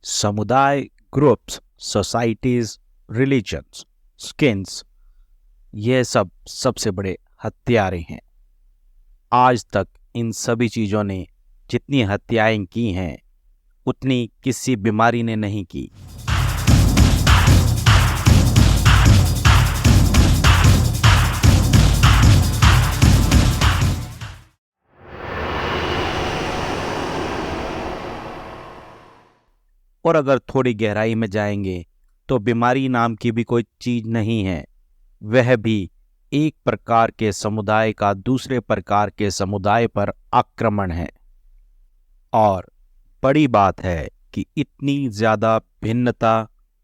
समुदाय, groups, societies, religions, skins, यह सब सबसे बड़े हत्यारे हैं। आज तक इन सभी चीज़ों ने जितनी हत्याएं की हैं उतनी किसी बीमारी ने नहीं की। और अगर थोड़ी गहराई में जाएंगे तो बीमारी नाम की भी कोई चीज़ नहीं है। वह भी एक प्रकार के समुदाय का दूसरे प्रकार के समुदाय पर आक्रमण है। और बड़ी बात है कि इतनी ज़्यादा भिन्नता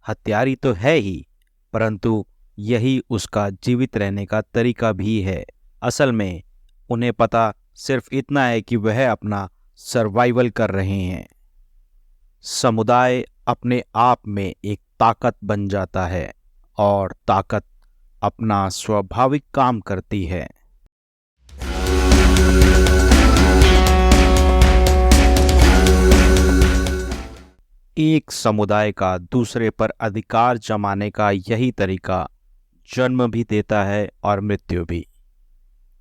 हत्यारी तो है ही, परंतु यही उसका जीवित रहने का तरीका भी है। असल में उन्हें पता सिर्फ इतना है कि वह अपना सर्वाइवल कर रहे हैं। समुदाय अपने आप में एक ताकत बन जाता है और ताकत अपना स्वाभाविक काम करती है। एक समुदाय का दूसरे पर अधिकार जमाने का यही तरीका जन्म भी देता है और मृत्यु भी।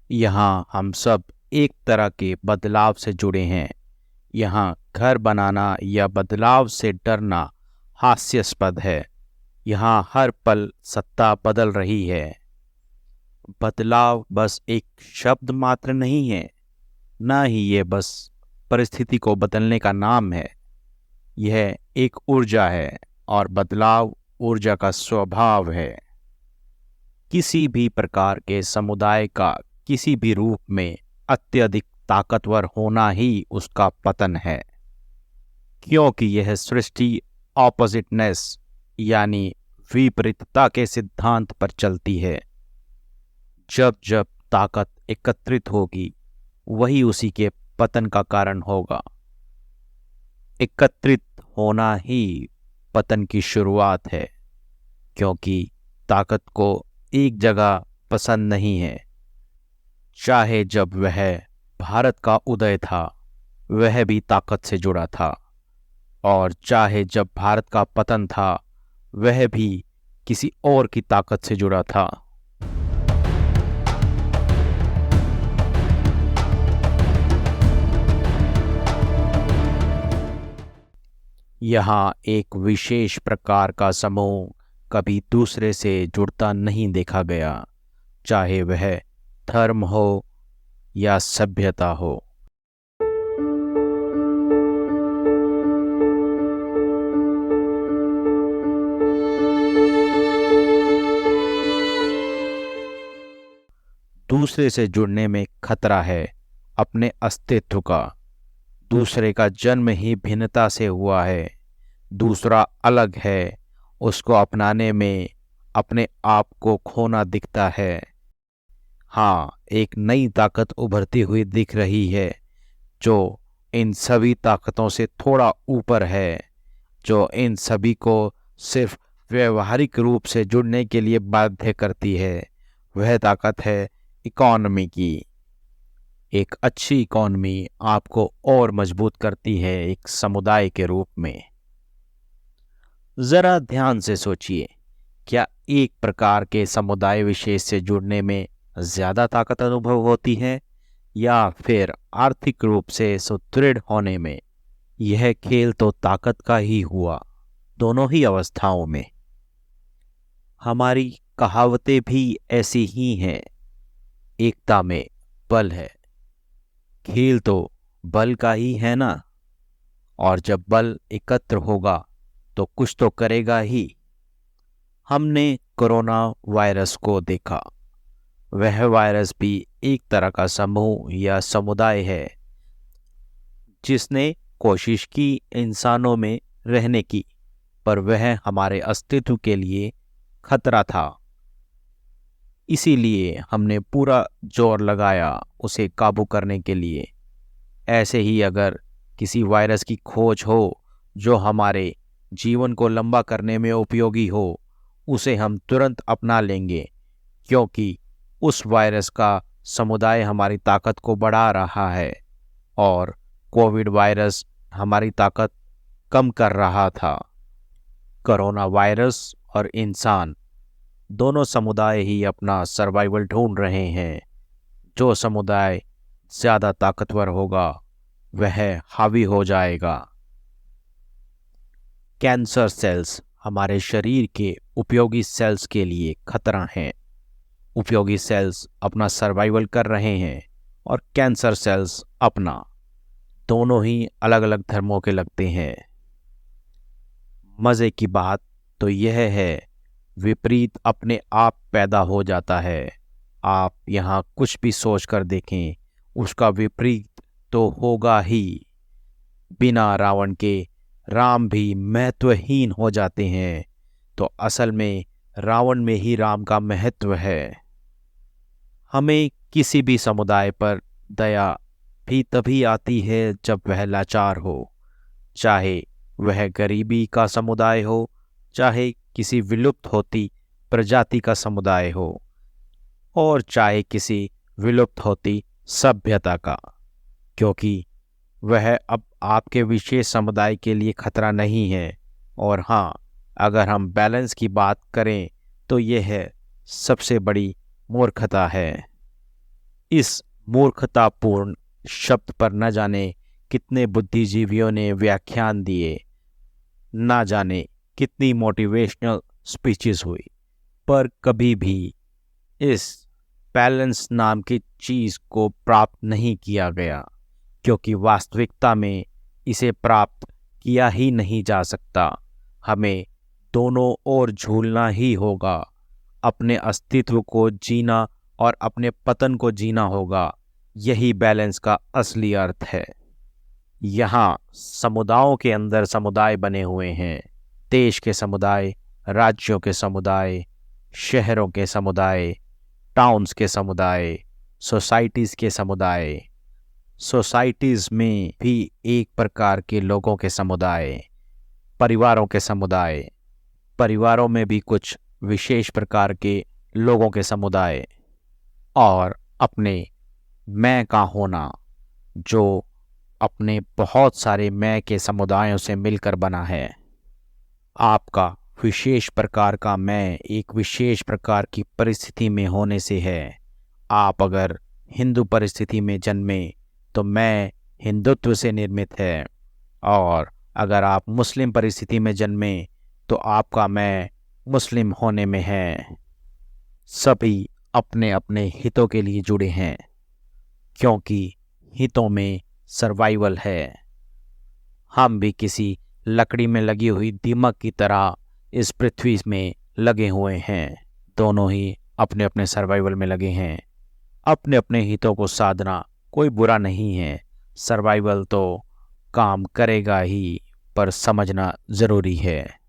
यहाँ हम सब एक तरह के बदलाव से जुड़े हैं। यहाँ घर बनाना या बदलाव से डरना हास्यास्पद है। यहाँ हर पल सत्ता बदल रही है। बदलाव बस एक शब्द मात्र नहीं है, ना ही ये बस परिस्थिति को बदलने का नाम है। यह एक ऊर्जा है और बदलाव ऊर्जा का स्वभाव है। किसी भी प्रकार के समुदाय का किसी भी रूप में अत्यधिक ताकतवर होना ही उसका पतन है, क्योंकि यह सृष्टि ऑपोजिटनेस यानी विपरीतता के सिद्धांत पर चलती है। जब जब ताकत एकत्रित होगी वही उसी के पतन का कारण होगा। एकत्रित होना ही पतन की शुरुआत है, क्योंकि ताकत को एक जगह पसंद नहीं है। चाहे जब वह भारत का उदय था वह भी ताकत से जुड़ा था, और चाहे जब भारत का पतन था वह भी किसी और की ताकत से जुड़ा था। यहाँ एक विशेष प्रकार का समूह कभी दूसरे से जुड़ता नहीं देखा गया, चाहे वह धर्म हो या सभ्यता हो। दूसरे से जुड़ने में खतरा है अपने अस्तित्व का। दूसरे का जन्म ही भिन्नता से हुआ है। दूसरा अलग है, उसको अपनाने में अपने आप को खोना दिखता है। हाँ, एक नई ताकत उभरती हुई दिख रही है जो इन सभी ताकतों से थोड़ा ऊपर है, जो इन सभी को सिर्फ व्यवहारिक रूप से जुड़ने के लिए बाध्य करती है। वह ताकत है इकॉनमी की। एक अच्छी इकॉनमी आपको और मजबूत करती है एक समुदाय के रूप में। जरा ध्यान से सोचिए, क्या एक प्रकार के समुदाय विशेष से जुड़ने में ज्यादा ताकत अनुभव होती है या फिर आर्थिक रूप से सुदृढ़ होने में? यह खेल तो ताकत का ही हुआ, दोनों ही अवस्थाओं में। हमारी कहावतें भी ऐसी ही हैं। एकता में बल है। खेल तो बल का ही है ना, और जब बल एकत्र होगा तो कुछ तो करेगा ही। हमने कोरोना वायरस को देखा। वह वायरस भी एक तरह का समूह या समुदाय है जिसने कोशिश की इंसानों में रहने की, पर वह हमारे अस्तित्व के लिए खतरा था। इसीलिए हमने पूरा जोर लगाया उसे काबू करने के लिए। ऐसे ही अगर किसी वायरस की खोज हो जो हमारे जीवन को लंबा करने में उपयोगी हो, उसे हम तुरंत अपना लेंगे, क्योंकि उस वायरस का समुदाय हमारी ताकत को बढ़ा रहा है। और कोविड वायरस हमारी ताकत कम कर रहा था। कोरोना वायरस और इंसान दोनों समुदाय ही अपना सर्वाइवल ढूंढ रहे हैं। जो समुदाय ज़्यादा ताकतवर होगा वह हावी हो जाएगा। कैंसर सेल्स हमारे शरीर के उपयोगी सेल्स के लिए खतरा हैं। उपयोगी सेल्स अपना सर्वाइवल कर रहे हैं और कैंसर सेल्स अपना। दोनों ही अलग अलग धर्मों के लगते हैं। मज़े की बात तो यह है, विपरीत अपने आप पैदा हो जाता है। आप यहाँ कुछ भी सोच कर देखें, उसका विपरीत तो होगा ही। बिना रावण के राम भी महत्वहीन हो जाते हैं, तो असल में रावण में ही राम का महत्व है। हमें किसी भी समुदाय पर दया भी तभी आती है जब वह लाचार हो, चाहे वह गरीबी का समुदाय हो, चाहे किसी विलुप्त होती प्रजाति का समुदाय हो, और चाहे किसी विलुप्त होती सभ्यता का, क्योंकि वह अब आपके विशेष समुदाय के लिए खतरा नहीं है। और हाँ, अगर हम बैलेंस की बात करें तो यह है सबसे बड़ी मूर्खता है। इस मूर्खतापूर्ण शब्द पर न जाने कितने बुद्धिजीवियों ने व्याख्यान दिए, ना जाने कितनी मोटिवेशनल स्पीचेस हुई, पर कभी भी इस बैलेंस नाम की चीज़ को प्राप्त नहीं किया गया, क्योंकि वास्तविकता में इसे प्राप्त किया ही नहीं जा सकता। हमें दोनों ओर झूलना ही होगा। अपने अस्तित्व को जीना और अपने पतन को जीना होगा। यही बैलेंस का असली अर्थ है। यहाँ समुदायों के अंदर समुदाय बने हुए हैं। देश के समुदाय, राज्यों के समुदाय, शहरों के समुदाय, टाउन्स के समुदाय, सोसाइटीज़ के समुदाय। सोसाइटीज़ में भी एक प्रकार के लोगों के समुदाय, परिवारों के समुदाय, परिवारों में भी कुछ विशेष प्रकार के लोगों के समुदाय, और अपने मैं का होना, जो अपने बहुत सारे मैं के समुदायों से मिलकर बना है। आपका विशेष प्रकार का मैं एक विशेष प्रकार की परिस्थिति में होने से है। आप अगर हिंदू परिस्थिति में जन्मे तो मैं हिंदुत्व से निर्मित है, और अगर आप मुस्लिम परिस्थिति में जन्मे तो आपका मैं मुस्लिम होने में है। सभी अपने अपने हितों के लिए जुड़े हैं, क्योंकि हितों में सर्वाइवल है। हम भी किसी लकड़ी में लगी हुई दीमक की तरह इस पृथ्वी में लगे हुए हैं। दोनों ही अपने अपने सर्वाइवल में लगे हैं। अपने अपने हितों को साधना कोई बुरा नहीं है। सर्वाइवल तो काम करेगा ही, पर समझना ज़रूरी है।